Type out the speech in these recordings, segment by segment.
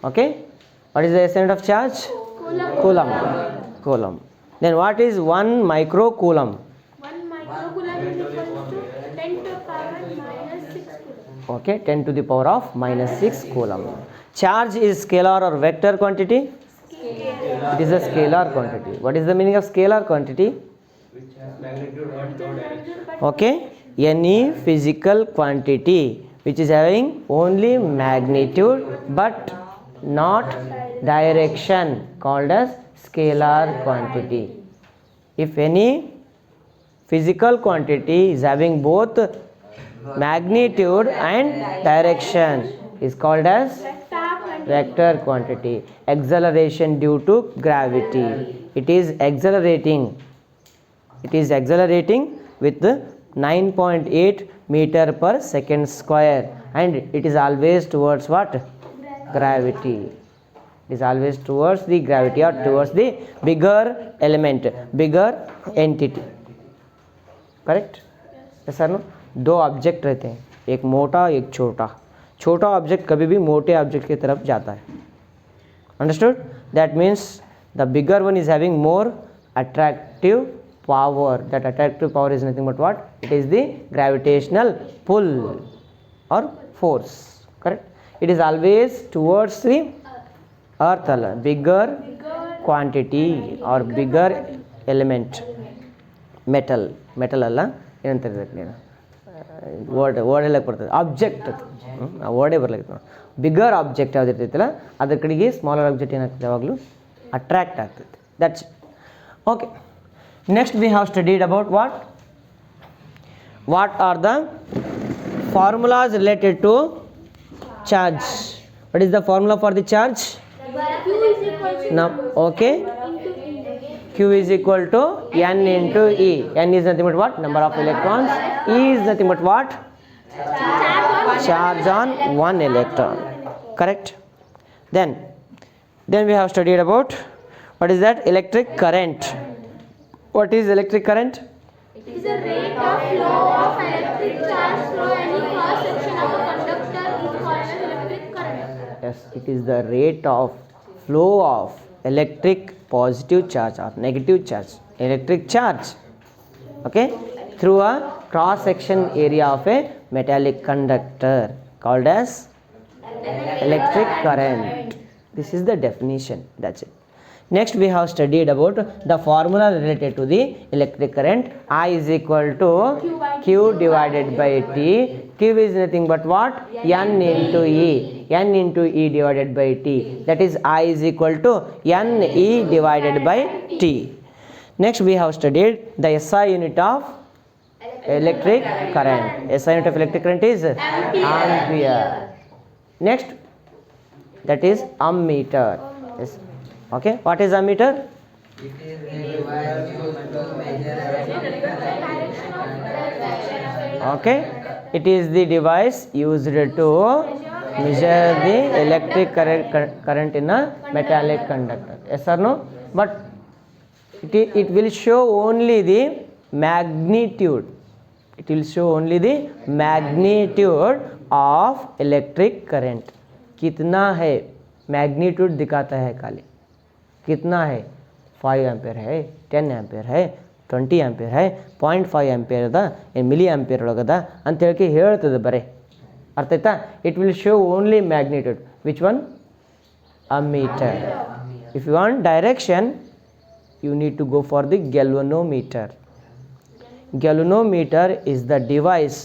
Okay, what is the SI unit of charge? Coulomb. Coulomb. Then what is 1 microcoulomb? 1 microcoulomb is equal to 10 to the power minus 6 coulomb. Okay, 10 to the power of minus 6 coulomb. Charge is scalar or vector quantity? Scalar. It is a scalar quantity. What is the meaning of scalar quantity? Which has magnitude but no direction. Okay, any physical quantity which is having only magnitude but not direction called as scalar quantity. If any physical quantity is having both magnitude and direction is called as vector quantity. Acceleration due to gravity. It is accelerating with 9.8 meter per second square, and it is always towards what? Gravity. It is always towards the gravity or towards the bigger element, bigger entity. Correct? yes sir, no? दो object रहते हैं, एक मोटा एक छोटा. छोटा object कभी भी मोटे ऑब्जेक्ट की तरफ जाता है. Understood? That means the bigger one is having more attractive power. That attractive power is nothing but what? It is the gravitational pull or force. Correct? It is always towards the earth, bigger quantity or bigger element. Metal ಅಲ್ಲ, ಏನಂತ ನೀನು word ಎಲ್ಲ ಬರ್ತದೆ, object. ವರ್ಡೇ ಬರ್ಲಾಗಿತ್ತು ನೋಡಿ. Bigger object ಯಾವ್ದು ಇರ್ತೈತಲ್ಲ ಅದ್ರ ಕಡೆಗೆ ಸ್ಮಾಲರ್ ಆಬ್ಜೆಕ್ಟ್ ಏನಾಗ್ತದೆ ಯಾವಾಗಲೂ ಅಟ್ರಾಕ್ಟ್ ಆಗ್ತೈತೆ. That's okay. Next we have studied about what are the formulas related to charge. What is the formula for the charge? Q is equal to Now, okay, Q is equal to N into E. N is nothing but what? Number of electrons. E is nothing but what? Charge on one electron. Correct? Then we have studied about what is that? Electric current. What is electric current? It is the rate of flow of electric charge through any cross section of a conductor is called as electric current. Yes, it is the rate of flow of electric positive charge or negative charge, electric charge, okay, through a cross section area of a metallic conductor called as electric current. This is the definition. That's it. Next we have studied about the formula related to the electric current. I is equal to Q divided by T. Q is nothing but what? N into E. N into E divided by T. That is I is equal to N E divided by T. Next we have studied the SI unit of electric current. SI unit of electric current is ampere. Next, that is ammeter. Yes. Okay, what is ammeter? It is a device used to measure. Okay, it is the device used to measure the electric current in a metallic conductor. Yes or no? But it will show only the magnitude. It will show only the magnitude of electric current. कितना है magnitude दिखाता है खाली. कितना है? 5 ampere है, 10 ampere है, 20 ampere है, 0.5 एम्पेयर अದ, ಮಿಲಿ ಆಂಪಿಯರ್ ಒಳಗದ ಅಂತ ಹೇಳಿ ಹೇಳ್ತದೆ ಬರೇ. ಅರ್ಥ ಆಯ್ತಾ? It will show only magnitude. Which one? Ammeter. If you want direction you need to go for the galvanometer. Galvanometer is the device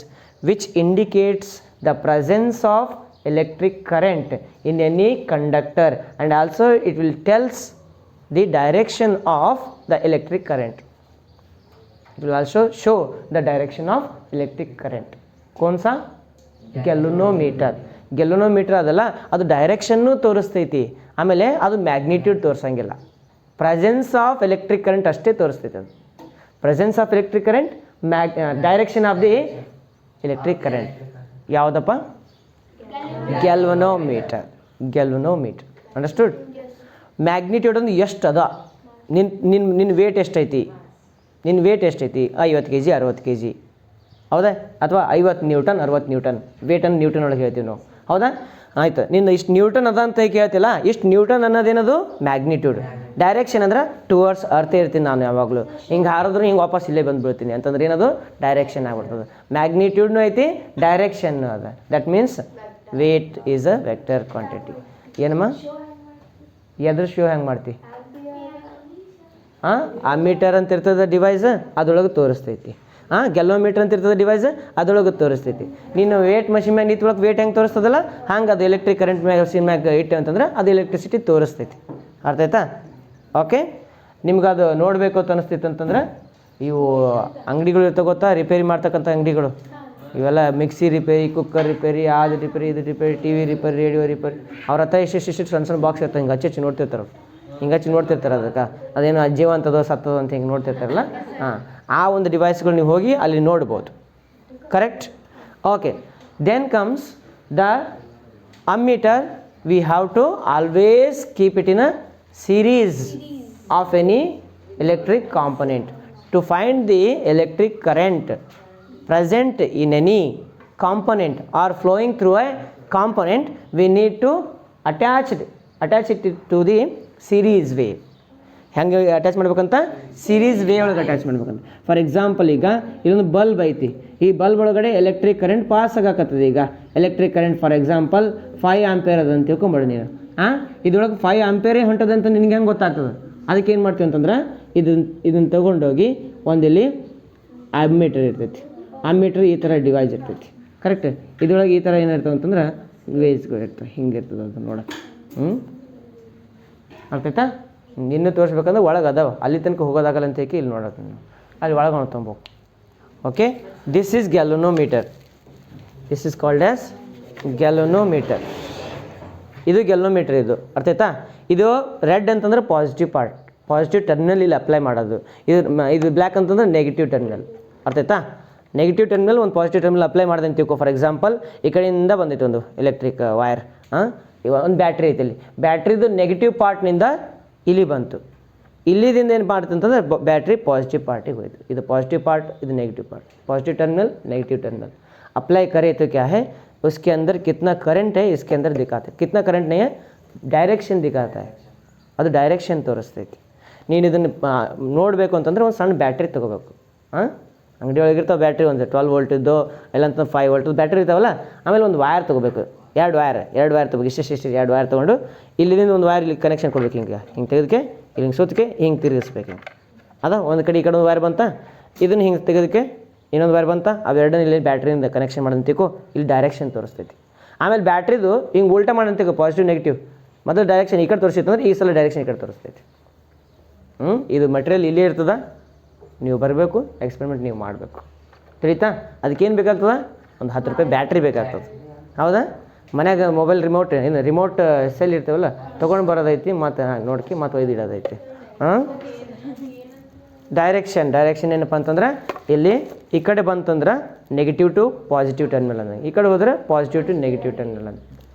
which indicates the presence of electric current in any conductor, and also it will tells the direction of the electric current. It will also show the direction of electric current. कौन सा? galvanometer. galvanometer ಅದಲ್ಲ, ಅದು direction ತೋರಿಸ್ತೈತಿ, ಆಮೇಲೆ ಅದು magnitude ತೋರಿಸಂಗಿಲ್ಲ. Presence of electric current ಅಷ್ಟೇ ತೋರಿಸ್ತೈತೆ ಅದು. Presence of electric current, direction of the electric current ಯಾವುದಪ್ಪ? ಗ್ಯಾಲ್ವನೋಮೀಟರ್. ಗ್ಯಾಲ್ವನೋಮೀಟರ್. ಅಂಡರ್ಸ್ಟುಡ್? ಮ್ಯಾಗ್ನಿಟ್ಯೂಡ್ ಅಂದ್ರೆ ಎಷ್ಟು ಅದ, ನಿನ್ನ ವೇಟ್ ಎಷ್ಟೈತಿ, ನಿನ್ನ ವೇಟ್ ಎಷ್ಟೈತಿ? 50 kg 60 kg ಹೌದಾ? ಅಥವಾ 50 ನ್ಯೂಟನ್ 60 ನ್ಯೂಟನ್ ವೇಟನ್ನು ನ್ಯೂಟನ್ ಒಳಗೆ ಹೇಳ್ತೀವಿ ನಾವು, ಹೌದಾ? ಆಯಿತು, ನಿನ್ನ ಇಷ್ಟು ನ್ಯೂಟನ್ ಅದ ಅಂತ ಕೇಳ್ತಿಲ್ಲ, ಇಷ್ಟು ನ್ಯೂಟನ್ ಅನ್ನೋದೇನದು ಮ್ಯಾಗ್ನಿಟ್ಯೂಡ್. ಡೈರೆಕ್ಷನ್ ಅಂದ್ರೆ ಟುವರ್ಡ್ಸ್ ಅರ್ಥ ಇರ್ತೀನಿ ನಾನು ಯಾವಾಗಲೂ, ಹಿಂಗೆ ಹಾರಿದ್ರೆ ಹಿಂಗೆ ವಾಪಸ್ ಇಲ್ಲೇ ಬಂದುಬಿಡ್ತೀನಿ ಅಂತಂದ್ರೆ ಏನದು ಡೈರೆಕ್ಷನ್ ಆಗ್ಬಿಡ್ತದೆ. ಮ್ಯಾಗ್ನಿಟ್ಯೂಡ್ನು ಐತಿ, ಡೈರೆಕ್ಷನ್ನು ಅದ. That means weight is a vector quantity. ಏನಮ್ಮ ಎದ್ರ ಶೋ ಹೆಂಗೆ ಮಾಡ್ತಿ? ಅಮ್ಮೀಟರ್ ಅಂತ ಇರ್ತದೆ ಡಿವೈಸ್, ಅದ್ರೊಳಗೆ ತೋರಿಸ್ತೈತಿ. ಗೆಲ್ಲೋಮೀಟರ್ ಅಂತ ಇರ್ತದೆ ಡಿವೈಸ್, ಅದ್ರೊಳಗೆ ತೋರಿಸ್ತೈತಿ. ನೀನು ವೇಟ್ ಮಷಿನ್ ಮ್ಯಾಗ ನಿಂತ್ಕೊಳಕ್ಕೆ ವೇಟ್ ಹೆಂಗೆ ತೋರಿಸ್ತದಲ್ಲ, ಹಂಗೆ ಅದು ಎಲೆಕ್ಟ್ರಿಕ್ ಕರೆಂಟ್ ಮ್ಯಾಗಸಿನ್ ಮ್ಯಾಗ ಇಟ್ಟು ಅಂತಂದ್ರೆ ಅದು ಎಲೆಕ್ಟ್ರಿಸಿಟಿ ತೋರಿಸ್ತೈತಿ. ಅರ್ಥ ಆಯ್ತಾ? ಓಕೆ, ನಿಮ್ಗೆ ಅದು ನೋಡಬೇಕು ಅಂತ ಅನಿಸ್ತೈತೆ ಅಂತಂದ್ರೆ ಇವು ಅಂಗಡಿಗಳು ಇರ್ತವೆ ಗೊತ್ತಾ, ರಿಪೇರಿ ಮಾಡ್ತಕ್ಕಂಥ ಅಂಗಡಿಗಳು, ಇವೆಲ್ಲ ಮಿಕ್ಸಿ ರಿಪೇರಿ, ಕುಕ್ಕರ್ ರಿಪೇರಿ, ಅದು ರಿಪೇರಿ, ಇದು ರಿಪೇರಿ, ಟಿ ವಿ ರಿಪೇರಿ, ರೇಡಿಯೋ ರಿಪೇರಿ, ಅವ್ರ ಹತ್ರ ಇಷ್ಟು ಸಣ್ಣ ಸಣ್ಣ ಬಾಕ್ಸ್ ಇರ್ತವೆ, ಹಿಂಗೆ ಹಚ್ಚಿ ನೋಡ್ತಿರ್ತಾರೆ ಅವ್ರು, ಹಿಂಗೆ ಹಚ್ಚಿ ನೋಡ್ತಿರ್ತಾರೆ. ಅದಕ್ಕೆ ಅದೇನು ಜೀವಂತದೋ ಸತ್ತದೋ ಅಂತ ಹಿಂಗೆ ನೋಡ್ತಿರ್ತಾರಲ್ಲ, ಆ ಒಂದು ಡಿವೈಸ್ಗಳು ನೀವು ಹೋಗಿ ಅಲ್ಲಿ ನೋಡ್ಬೋದು. Correct? Okay, then comes the ammeter. We have to always keep it in a series of any electric component. To find the electric current present in any component or flowing through a component, we need to attach it to the series wave. ಹೆಂಗೆ attach ಮಾಡ್ಬೇಕಂತ? Series way ಒಳಗೆ attach ಮಾಡ್ಬೇಕಂತ. For example, ಈಗ ಇಲ್ಲೊಂದು bulb ಐತಿ, ಈ bulb ಒಳಗಡೆ electric current pass ಆಗಾಕತ್ತದ. ಈಗ electric current for example 5 ampere ಅದ ಅಂತ ತಿಳ್ಕೊಂಬೇಡಿ ನೀನು. ಇದ್ರೊಳಗೆ 5 ಆಂಪಿಯರೇ ಹೊಂಟದಂತ ನಿನಗೆ ಹೆಂಗೆ ಗೊತ್ತಾಗ್ತದೆ? ಅದಕ್ಕೆ ಏನು ಮಾಡ್ತೀವಿ ಅಂತಂದ್ರೆ ಇದನ್ನು ತೊಗೊಂಡೋಗಿ ಒಂದಿಲ್ಲಿ ಅಮ್ಮೀಟರ್ ಇರ್ತೈತಿ. ಅಮ್ಮೀಟರ್ ಈ ಥರ ಡಿವೈಸ್ ಇರ್ತೈತಿ. ಕರೆಕ್ಟ್? ಇದ್ರೊಳಗೆ ಈ ಥರ ಏನಿರ್ತವೆ ಅಂತಂದ್ರೆ ವೇಜ್ಗಳು ಇರ್ತವೆ, ಹಿಂಗೆ ಇರ್ತದೆ ಅದು ನೋಡೋಕೆ. ಆಗ್ತೈತಾ? ಇನ್ನೂ ತೋರಿಸ್ಬೇಕಂದ್ರೆ ಒಳಗೆ ಅದಾವ, ಅಲ್ಲಿ ತನಕ ಹೋಗೋದಾಗಲ್ಲ ಅಂತ ಹೇಳಿ ಇಲ್ಲಿ ನೋಡೋಕೆ ನೀವು ಅಲ್ಲಿ ಒಳಗೆ ತೊಗೊಂಬೋಕು. Okay, this is galvanometer. This is called as galvanometer. ಇದು ಗ್ಯಾಲೋಮೀಟರ್. ಇದು ಅರ್ಥ ಆಯ್ತಾ? ಇದು ರೆಡ್ ಅಂತಂದ್ರೆ ಪಾಸಿಟಿವ್ ಪಾರ್ಟ್, ಪಾಸಿಟಿವ್ ಟರ್ಮಿನಲ್ ಇಲ್ಲಿ ಅಪ್ಲೈ ಮಾಡೋದು. ಇದು ಬ್ಲ್ಯಾಕ್ ಅಂತಂದ್ರೆ ನೆಗೆಟಿವ್ ಟರ್ಮಿನಲ್. ಅರ್ಥ ಆಯ್ತಾ? ನೆಗೆಟಿವ್ ಟರ್ಮಿನಲ್ ಒಂದು ಪಾಸಿಟಿವ್ ಟರ್ಮಿನಲ್ ಅಪ್ಲೈ ಮಾಡಿದೆ ಅಂತ ತಿಳ್ಕೊ. ಫಾರ್ ಎಕ್ಸಾಂಪಲ್, ಈ ಕಡೆಯಿಂದ ಬಂದಿತ್ತು ಒಂದು ಎಲೆಕ್ಟ್ರಿಕ್ ವೈರ್, ಇವಾಗ ಒಂದು ಬ್ಯಾಟ್ರಿ ಐತಿ, ಇಲ್ಲಿ ಬ್ಯಾಟ್ರಿದು ನೆಗೆಟಿವ್ ಪಾರ್ಟ್ನಿಂದ ಇಲ್ಲಿ ಬಂತು. ಇಲ್ಲಿದಿಂದ ಏನು ಮಾಡುತ್ತೆ ಅಂತಂದ್ರೆ ಬ್ಯಾಟ್ರಿ ಪಾಸಿಟಿವ್ ಪಾರ್ಟಿಗೆ ಹೋಯ್ತು. ಇದು ಪಾಸಿಟಿವ್ ಪಾರ್ಟ್, ಇದು negative part. Positive terminal negative terminal apply करें तो क्या है उसके अंदर कितना करंट है इसके अंदर दिखाते हैं. कितना करंट नहीं है ಡೈರೆಕ್ಷನ್ ದಿಕ್ಕಾತ ಅದು ಡೈರೆಕ್ಷನ್ ತೋರಿಸ್ತೈತಿ. ನೀನು ಇದನ್ನು ನೋಡಬೇಕು ಅಂತಂದ್ರೆ ಒಂದು ಸಣ್ಣ ಬ್ಯಾಟ್ರಿ ತೊಗೋಬೇಕು. ಅಂಗಡಿ ಒಳಗಿರ್ತಾವೆ ಬ್ಯಾಟ್ರಿ, ಒಂದು 12 ವೋಲ್ಟಿದ್ದು ಇಲ್ಲ ಅಂತ 5 ವೋಲ್ಟ್ ಬ್ಯಾಟ್ರಿ ಇರ್ತಾವಲ್ಲ. ಆಮೇಲೆ ಒಂದು ವೈರ್ ತೊಗೋಬೇಕು, ಎರಡು ವೈರ್ ತೊಗೋಬೇಕು. ಇಷ್ಟು 2 ವೈರ್ ತೊಗೊಂಡು ಇಲ್ಲಿಂದ ಒಂದು ವೈರ್ ಇಲ್ಲಿ ಕನೆಕ್ಷನ್ ಕೊಡ್ಬೇಕು. ಹಿಂಗೆ ತೆಗೆದಕ್ಕೆ ಇಲ್ಲಿ ಹಿಂಗೆ ಸುತ್ತಕ್ಕೆ ಹಿಂಗೆ ತಿರುಗಿಸ್ಬೇಕು. ಅದ ಒಂದು ಕಡೆ ಈ ಕಡೆ ಒಂದು ವೈರ್ ಬಂತ, ಇದನ್ನು ಹಿಂಗೆ ತೆಗೆದಕ್ಕೆ ಇನ್ನೊಂದು ವೈರ್ ಬಂತ, ಅವೆರಡನ್ನ ಇಲ್ಲಿ ಬ್ಯಾಟ್ರಿಯಿಂದ ಕನೆಕ್ಷನ್ ಮಾಡೋಂತಿಕೋ ಇಲ್ಲಿ ಡೈರೆಕ್ಷನ್ ತೋರಿಸ್ತೈತಿ. ಆಮೇಲೆ ಬ್ಯಾಟ್ರಿದು ಹಿಂಗೆ ಉಲ್ಟಾ ಮಾಡೋಂತಿಕೋ ಪಾಸಿಟಿವ್ ನೆಗೆಟಿವ್. ಮೊದಲು ಡೈರೆಕ್ಷನ್ ಈ ಕಡೆ ತೋರಿಸ್ತೈತೆ ಅಂದ್ರೆ ಈ ಸಲ ಡೈರೆಕ್ಷನ್ ಈ ಕಡೆ ತೋರಿಸ್ತೈತಿ. ಇದು ಮಟೀರಿಯಲ್ ಇಲ್ಲೇ ಇರ್ತದ, ನೀವು ಬರಬೇಕು, ಎಕ್ಸ್ಪೆರಿಮೆಂಟ್ ನೀವು ಮಾಡಬೇಕು. ತಿಳಿತಾ? ಅದಕ್ಕೇನು ಬೇಕಾಗ್ತದ? ಒಂದು 10 ರೂಪಾಯಿ ಬ್ಯಾಟ್ರಿ ಬೇಕಾಗ್ತದೆ. ಹೌದಾ? ಮನ್ಯಾಗ ಮೊಬೈಲ್ ರಿಮೋಟ್ ಸೆಲ್ ಇರ್ತಾವಲ್ಲ ತೊಗೊಂಡು ಬರೋದೈತಿ, ಮತ್ತು ನೋಡ್ಕಿ ಮತ್ತು ಒಯ್ದು ಇಡೋದೈತಿ. ಡೈರೆಕ್ಷನ್ ಏನಪ್ಪ ಅಂತಂದ್ರೆ ಇಲ್ಲಿ ಈ ಕಡೆ ಬಂತಂದ್ರೆ ನೆಗೆಟಿವ್ ಟು ಪಾಸಿಟಿವ್ ಟರ್ಮಿನಲ್ ಅಂದಂಗೆ, ಈ ಕಡೆ ಹೋದರೆ ಪಾಸಿಟಿವ್ ಟು ನೆಗೆಟಿವ್ ಟರ್ಮಿನಲ್ ಅಂತ.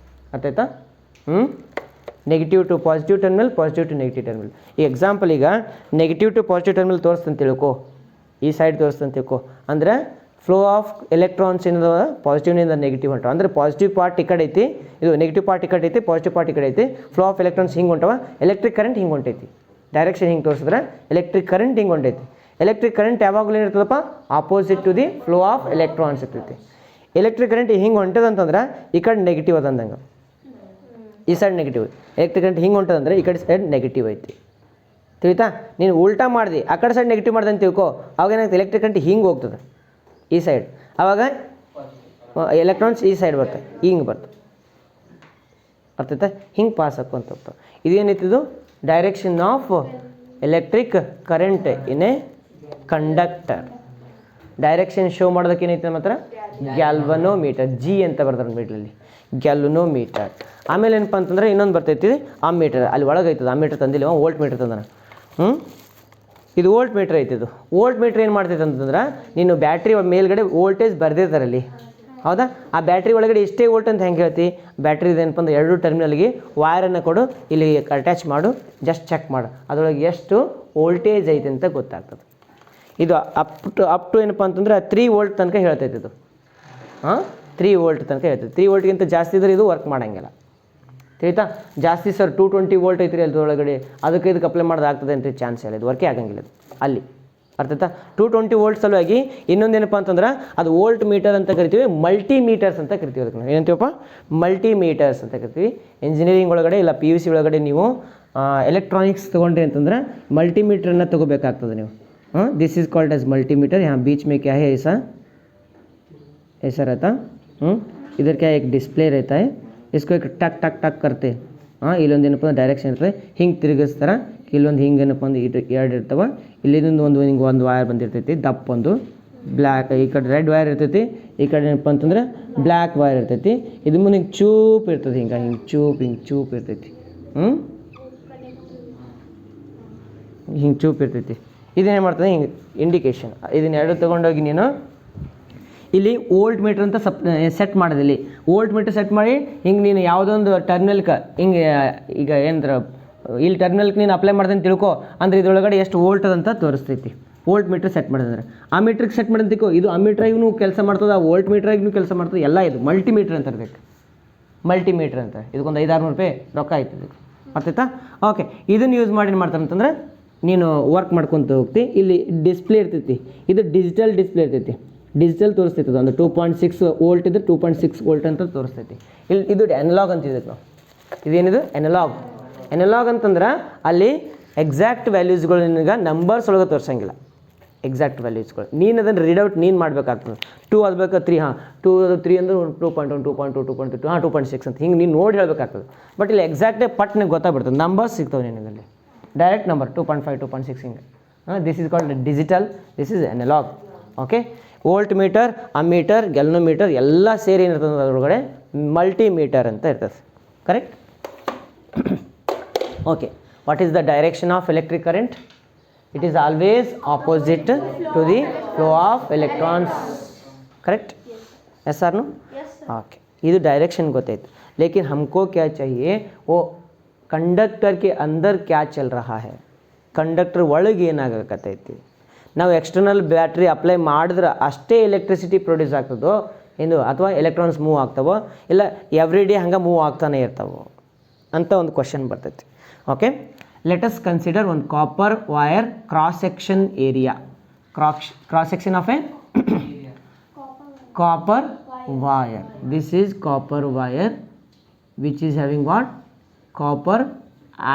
ಅರ್ಥಾಯ್ತಾ? Negative to positive terminal, positive to negative terminal. ಈ ಎಕ್ಸಾಂಪಲ್ ಈಗ ನೆಗೆಟಿವ್ ಟು ಪಾಸಿಟಿವ್ ಟರ್ಮಿನಲ್ ತೋರಿಸ್ತಂತ ತಿಳ್ಕೊ, ಈ ಸೈಡ್ ತೋರಿಸ್ತಂತ ತಿಳ್ಕೊ. ಅಂದರೆ ಫ್ಲೋ ಆಫ್ ಎಲೆಕ್ಟ್ರಾನ್ಸ್ ಏನದ ಪಾಸಿಟಿವ್ನಿಂದ ನೆಗೆಟಿವ್ ಹೊಂಟವ. ಅಂದರೆ ಪಾಸಿಟಿವ್ ಪಾರ್ಟ್ ಈ ಕಡೆ ಐತಿ, ಇದು ನೆಗೆಟಿವ್ ಪಾರ್ಟ್ ಈ ಕಡೆ ಐತಿ, ಪಾಸಿಟಿವ್ ಪಾರ್ಟ್ ಈ ಕಡೆ ಐತಿ. ಫ್ಲೋ ಆಫ್ ಎಲೆಕ್ಟ್ರಾನ್ಸ್ ಹಿಂಗೆ ಹೊಂಟವ, ಎಲೆಕ್ಟ್ರಿಕ್ ಕರೆಂಟ್ ಹಿಂಗೆ ಹೊಂಟೈತಿ. ಡೈರೆಕ್ಷನ್ ಹಿಂಗೆ ತೋರಿಸಿದ್ರೆ ಎಲೆಕ್ಟ್ರಿಕ್ ಕರೆಂಟ್ ಹಿಂಗೆ ಹೊಂಟೈತಿ. ಎಲೆಕ್ಟ್ರಿಕ್ ಕರೆಂಟ್ ಯಾವಾಗಲೂ ಏನಿರ್ತದಪ್ಪ? Opposite to the flow of electrons ಇರ್ತೈತಿ. ಎಲೆಕ್ಟ್ರಿಕ್ ಕರೆಂಟ್ ಹಿಂಗೆ ಹೊಂಟದಂತಂದ್ರೆ ಈ ಕಡೆ ನೆಗೆಟಿವ್ ಅದಂದಂಗೆ, ಈ ಸೈಡ್ ನೆಗೆಟಿವ್. ಎಲೆಕ್ಟ್ರಿಕ್ ಕರೆಂಟ್ ಹಿಂಗೆ ಹೊಂಟದಂದ್ರೆ ಈ ಕಡೆ ಸೈಡ್ ನೆಗೆಟಿವ್ ಐತಿ. ತಿಳಿತಾ? ನೀನು ಉಲ್ಟಾ ಮಾಡಿದೆ, ಆ ಕಡೆ ಸೈಡ್ ನೆಗೆಟಿವ್ ಮಾಡ್ದೆ ಅಂತ ತಿಳ್ಕೊ, ಅವಾಗ ಏನಾಗ್ತದೆ? ಎಲೆಕ್ಟ್ರಿಕ್ ಕರೆಂಟ್ ಹಿಂಗೆ ಹೋಗ್ತದೆ ಈ ಸೈಡ್, ಆವಾಗ ಎಲೆಕ್ಟ್ರಾನ್ಸ್ ಈ ಸೈಡ್ ಬರ್ತವೆ, ಹಿಂಗೆ ಬರ್ತವೆ. ಅರ್ಥಾಯ್ತಾ? ಹಿಂಗೆ ಪಾಸ್ ಹಾಕೊಂತ ಹೋಗ್ತಾವೆ. ಇದೇನೈತಿದು? Direction of electric current in a conductor. Direction show ಮಾಡೋದಕ್ಕೆ ಏನೈತೆ ನಮ್ಮ ಹತ್ರ? ಗ್ಯಾಲ್ವನೋಮೀಟರ್, ಜಿ ಅಂತ ಬರ್ತಾರೆ ಮೀಟ್ರಲ್ಲಿ, ಗ್ಯಾಲ್ವನೋಮೀಟರ್. ಆಮೇಲೆ ಏನಪ್ಪ ಅಂತಂದ್ರೆ ಇನ್ನೊಂದು ಬರ್ತೈತಿ ಅಮ್ಮೀಟರ್. ಅಲ್ಲಿ ಒಳಗೆ ಐತದ ಅಮ್ಮೀಟರ್ ತಂದಿಲ್ಲ, ವೋಲ್ಟ್ ಮೀಟರ್ ತಂದಾನ. ಇದು ವೋಲ್ಟ್ ಮೀಟ್ರ್ ಐತಿ. ಇದು ವೋಲ್ಟ್ ಮೀಟ್ರ್ ಏನು ಮಾಡ್ತೈತೆ ಅಂತಂದ್ರೆ ನೀನು ಬ್ಯಾಟ್ರಿ ಮೇಲ್ಗಡೆ ವೋಲ್ಟೇಜ್ ಬರ್ದಿರ್ತಾರಲ್ಲಿ, ಹೌದಾ? ಆ ಬ್ಯಾಟ್ರಿ ಒಳಗಡೆ ಇಷ್ಟೇ ವೋಲ್ಟ್ ಅಂತ ಹೆಂಗೆ ಹೇಳ್ತಿ? ಬ್ಯಾಟ್ರಿದು ಏನಪ್ಪ ಅಂದ್ರೆ 2 ಟರ್ಮಿನಲ್ಗೆ ವೈರನ್ನು ಕೊಡು, ಇಲ್ಲಿ ಅಟ್ಯಾಚ್ ಮಾಡು, ಜಸ್ಟ್ ಚೆಕ್ ಮಾಡು, ಅದರೊಳಗೆ ಎಷ್ಟು ವೋಲ್ಟೇಜ್ ಐತೆ ಅಂತ ಗೊತ್ತಾಗ್ತದೆ. ಇದು ಅಪ್ ಟು ಏನಪ್ಪ ಅಂತಂದ್ರೆ 3 ವೋಲ್ಟ್ ತನಕ ಹೇಳ್ತೈತೆ ಇದು. 3 ವೋಲ್ಟ್ ತನಕ ಇರ್ತದೆ. 3 ವೋಲ್ಟ್ಗಿಂತ ಜಾಸ್ತಿ ಇದ್ರೆ ಇದು ವರ್ಕ್ ಮಾಡೋಂಗಿಲ್ಲ, ತಿಳಿತಾ? ಜಾಸ್ತಿ ಸರ್ 220 ವೋಲ್ಟ್ ಐತ್ರಿ ಅದ್ರೊಳಗಡೆ, ಅದಕ್ಕೆ ಇದಕ್ಕೆ ಅಪ್ಲೈ ಮಾಡೋದು ಆಗ್ತದೆ ಅಂತ ಚಾನ್ಸ್ ಇಲ್ಲ, ಇದು ವರ್ಕೇ ಆಗಂಗಿಲ್ಲ ಅದು ಅಲ್ಲಿ, ಅರ್ಥಾಯ್ತಾ? 220 ವೋಲ್ಟ್ ಸಲುವಾಗಿ ಇನ್ನೊಂದೇನಪ್ಪ ಅಂತಂದ್ರೆ ಅದು ವೋಲ್ಟ್ ಮೀಟರ್ ಅಂತ ಕರಿತೀವಿ, ಮಲ್ಟಿಮೀಟರ್ಸ್ ಅಂತ ಕರಿತೀವಿ. ಅದಕ್ಕೆ ನಾವು ಏನಂತೀವಪ್ಪ? ಮಲ್ಟಿಮೀಟರ್ಸ್ ಅಂತ ಕರಿತೀವಿ. ಇಂಜಿನಿಯರಿಂಗ್ ಒಳಗಡೆ ಇಲ್ಲ PUC ಒಳಗಡೆ ನೀವು ಎಲೆಕ್ಟ್ರಾನಿಕ್ಸ್ ತೊಗೊಂಡ್ರಿ ಅಂತಂದ್ರೆ ಮಲ್ಟಿಮೀಟ್ರನ್ನ ತೊಗೋಬೇಕಾಗ್ತದೆ ನೀವು. This is called as multimeter. यहाँ बीच में क्या है, ऐसा ऐसा रहता, इधर क्या एक डिस्प्ले रहता है, इसको एक टक टक टक करते, ಇಲ್ಲೊಂದು ಏನಪ್ಪ ಅಂದ್ರೆ ಡೈರೆಕ್ಷನ್ ಇರ್ತದೆ, ಹಿಂಗೆ ತಿರುಗಿಸ್ತಾರೆ, ಇಲ್ಲೊಂದು ಹಿಂಗೆ ಏನಪ್ಪ ಅಂದ್ರೆ ಎರಡು ಇರ್ತವೆ, ಇಲ್ಲಿಂದ ಹಿಂಗೆ ಒಂದು ವೈರ್ ಬಂದಿರ್ತೈತಿ, ದಪ್ಪ ಒಂದು ಬ್ಲ್ಯಾಕ್, ಈ ಕಡೆ ರೆಡ್ ವೈರ್ ಇರ್ತೈತಿ, ಈ ಕಡೆ ಏನಪ್ಪ ಅಂತಂದ್ರೆ ಬ್ಲ್ಯಾಕ್ ವೈರ್ ಇರ್ತೈತಿ, ಇದು ಮುಂದೆ ಹಿಂಗೆ ಚೂಪ್ ಇರ್ತದೆ, ಹಿಂಗೆ ಚೂಪ್ ಇರ್ತೈತಿ, ಹಿಂಗೆ ಚೂಪ್ ಇರ್ತೈತಿ. ಇದೇನು ಮಾಡ್ತದೆ, ಹಿಂಗೆ ಇಂಡಿಕೇಶನ್. ಇದನ್ನ ಎರಡು ತೊಗೊಂಡೋಗಿ ನೀನು ಇಲ್ಲಿ ವೋಲ್ಟ್ ಮೀಟ್ರ್ ಅಂತ ಸೆಟ್ ಮಾಡೋದು. ಇಲ್ಲಿ ವೋಲ್ಟ್ ಮೀಟ್ರ್ ಸೆಟ್ ಮಾಡಿ ಹಿಂಗೆ ನೀನು ಯಾವುದೊಂದು ಟರ್ಮಿನಲ್ಗೆ ಹಿಂಗೆ ಈಗ ಏನಂದ್ರೆ ಇಲ್ಲಿ ಟರ್ಮಿನಲ್ಗೆ ನೀನು ಅಪ್ಲೈ ಮಾಡ್ದೆ ಅಂತ ತಿಳ್ಕೊ, ಅಂದರೆ ಇದ್ರೊಳಗಡೆ ಎಷ್ಟು ವೋಲ್ಟ್ ಅಂತ ತೋರಿಸ್ತೈತಿ. ವೋಲ್ಟ್ ಮೀಟ್ರ್ ಸೆಟ್ ಮಾಡಿದ್ರೆ ಆ ಮೀಟ್ರಿಗೆ ಸೆಟ್ ಮಾಡಿದ್ದಿಕ್ಕೋ, ಇದು ಆ ಮೀಟ್ರಾಗೂ ಕೆಲಸ ಮಾಡ್ತದೆ, ಆ ವೋಲ್ಟ್ ಮೀಟ್ರಾಗೂ ಕೆಲಸ ಮಾಡ್ತದೆ, ಎಲ್ಲ ಇದು ಮಲ್ಟಿಮೀಟ್ರ್ ಅಂತ ಇರಬೇಕು. ಮಲ್ಟಿಮೀಟ್ರ್ ಅಂತ ಇದಕ್ಕೊಂದು 500-600 ರೂಪಾಯಿ ರೊಕ್ಕ ಆಯ್ತು ಇದಕ್ಕೆ, ಅರ್ಥಾಯ್ತಾ? ಓಕೆ, ಇದನ್ನು ಯೂಸ್ ಮಾಡಿ ಏನು ಮಾಡ್ತಾರೆ ಅಂತಂದ್ರೆ ನೀನು ವರ್ಕ್ ಮಾಡ್ಕೊತ ಹೋಗ್ತಿ. ಇಲ್ಲಿ ಡಿಸ್ಪ್ಲೇ ಇರ್ತೈತಿ, ಇದು ಡಿಜಿಟಲ್ ಡಿಸ್ಪ್ಲೇ ಇರ್ತೈತಿ, ಡಿಜಿಟಲ್ ತೋರಿಸ್ತೈತಿ. ಒಂದು 2.6 ವೋಲ್ಟ್ ಇದ್ರೆ 2.6 ವೋಲ್ಟ್ ಅಂತ ತೋರಿಸ್ತೈತಿ. ಇಲ್ಲಿ ಇದು ಅನಲಾಗ್ ಅಂತಿದೆ ನಾವು, ಇದೇನಿದು ಅನಲಾಗ್. ಅನಲಾಗ್ ಅಂತಂದ್ರೆ ಅಲ್ಲಿ ಎಕ್ಸಾಕ್ಟ್ ವ್ಯಾಲ್ಯೂಸ್ಗಳು ನಿನಗೆ ನಂಬರ್ಸ್ ಒಳಗೆ ತೋರಿಸಂಗಿಲ್ಲ, ಎಕ್ಸಾಕ್ಟ್ ವ್ಯಾಲ್ಯೂಸ್ಗಳು ನೀನು ಅದನ್ನು ರೀಡ್ಔಟ್ ನೀನು ಮಾಡಬೇಕಾಗ್ತದೆ. 2 ಆಗಬೇಕು 3, 3 ಅಂದ್ರೆ 2.1 2.2 2.2 2.6 ಅಂತ ಹಿಂಗೆ ನೀನು ನೋಡಿ ಹೇಳಬೇಕಾಗ್ತದೆ. ಬಟ್ ಇಲ್ಲಿ ಎಕ್ಸಾಕ್ಟೇ ಪಟ್ನಿಗೆ ಗೊತ್ತಾಗ್ಬಿಡ್ತದೆ, ನಂಬರ್ಸ್ ಸಿಗ್ತವೆ ನಿನಗಲ್ಲಿ, ಡೈರೆಕ್ಟ್ ನಂಬರ್ 2.5 2.6 ಹಿಂಗೆ. This is called digital, this is analogue. Okay, voltmeter, ammeter, galvanometer ಎಲ್ಲ ಸೇರಿ ಏನಿರ್ತದೆ ಅದರೊಳಗಡೆ ಮಲ್ಟಿಮೀಟರ್ ಅಂತ ಇರ್ತದೆ, correct? Okay, what is the direction of electric current? It is always opposite to the flow of electrons, correct? Yes or no? Okay, ಇದು direction ಗೊತ್ತಾಯ್ತು. लेकिन हमको क्या चाहिए, वो कंडक्टर के अंदर क्या चल रहा है, ಕಂಡಕ್ಟರ್ ಒಳಗೆ ಏನಾಗಕತ್ತೈತಿ. ನಾವು ಎಕ್ಸ್ಟರ್ನಲ್ ಬ್ಯಾಟ್ರಿ ಅಪ್ಲೈ ಮಾಡಿದ್ರೆ ಅಷ್ಟೇ ಎಲೆಕ್ಟ್ರಿಸಿಟಿ ಪ್ರೊಡ್ಯೂಸ್ ಆಗ್ತದೋ ಎಂದು, ಅಥವಾ ಎಲೆಕ್ಟ್ರಾನ್ಸ್ ಮೂವ್ ಆಗ್ತಾವೋ, ಇಲ್ಲ ಎವ್ರಿ ಡೇ ಹಂಗೆ ಮೂವ್ ಆಗ್ತಾನೆ ಇರ್ತಾವೋ ಅಂತ ಒಂದು ಕ್ವಶನ್ ಬರ್ತೈತಿ. ಓಕೆ, ಲೆಟ್ ಅಸ್ ಕನ್ಸಿಡರ್ ಒಂದು copper wire cross section area. Cross section of A copper wire. This is copper wire which is having what? Copper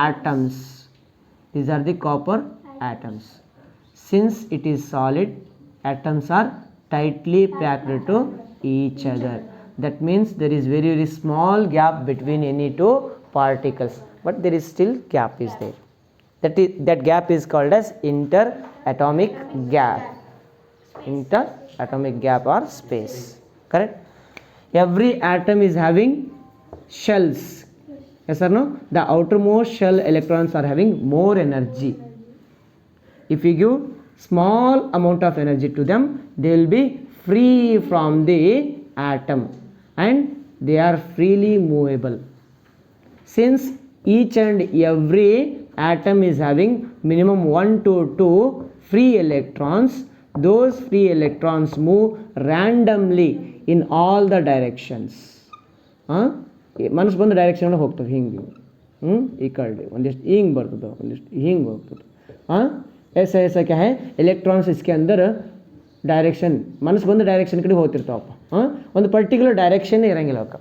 atoms. These are the copper atoms. Since it is solid, atoms are tightly packed to each other. That means there is very very small gap between any two particles, but there is still gap is there. That gap is called as interatomic gap. Interatomic gap or space, correct? Every atom is having shells, yes or no? The outermost shell electrons are having more energy. If you give small amount of energy to them, they will be free from the atom and they are freely movable. Since each and every atom is having minimum 1 to 2 free electrons, those free electrons move randomly in all the directions. ಮನಸ್ಸು ಬಂದ direction ಹೋಗ್ತದೆ, ಹಿಂಗೆ ಈ ಕಡೆ ಒಂದಿಷ್ಟು ಹಿಂಗೆ ಬರ್ತದೆ, ಒಂದಿಷ್ಟು ಹಿಂಗೆ ಹೋಗ್ತದೆ. ऐसा ऐसा क्या है, इलेक्ट्रॉन्स इसके अंदर डायरेक्शन ಮನಸ್ಸು ಬಂದ ಡೈರೆಕ್ಷನ್ ಕಡೆ ಹೋಗ್ತಿರ್ತಾವಪ್ಪ. ಒಂದು ಪರ್ಟಿಕ್ಯುಲರ್ ಡೈರೆಕ್ಷನ್ ಇರಂಗಿಲ್ಲ, ಅವಕ್ಕೆ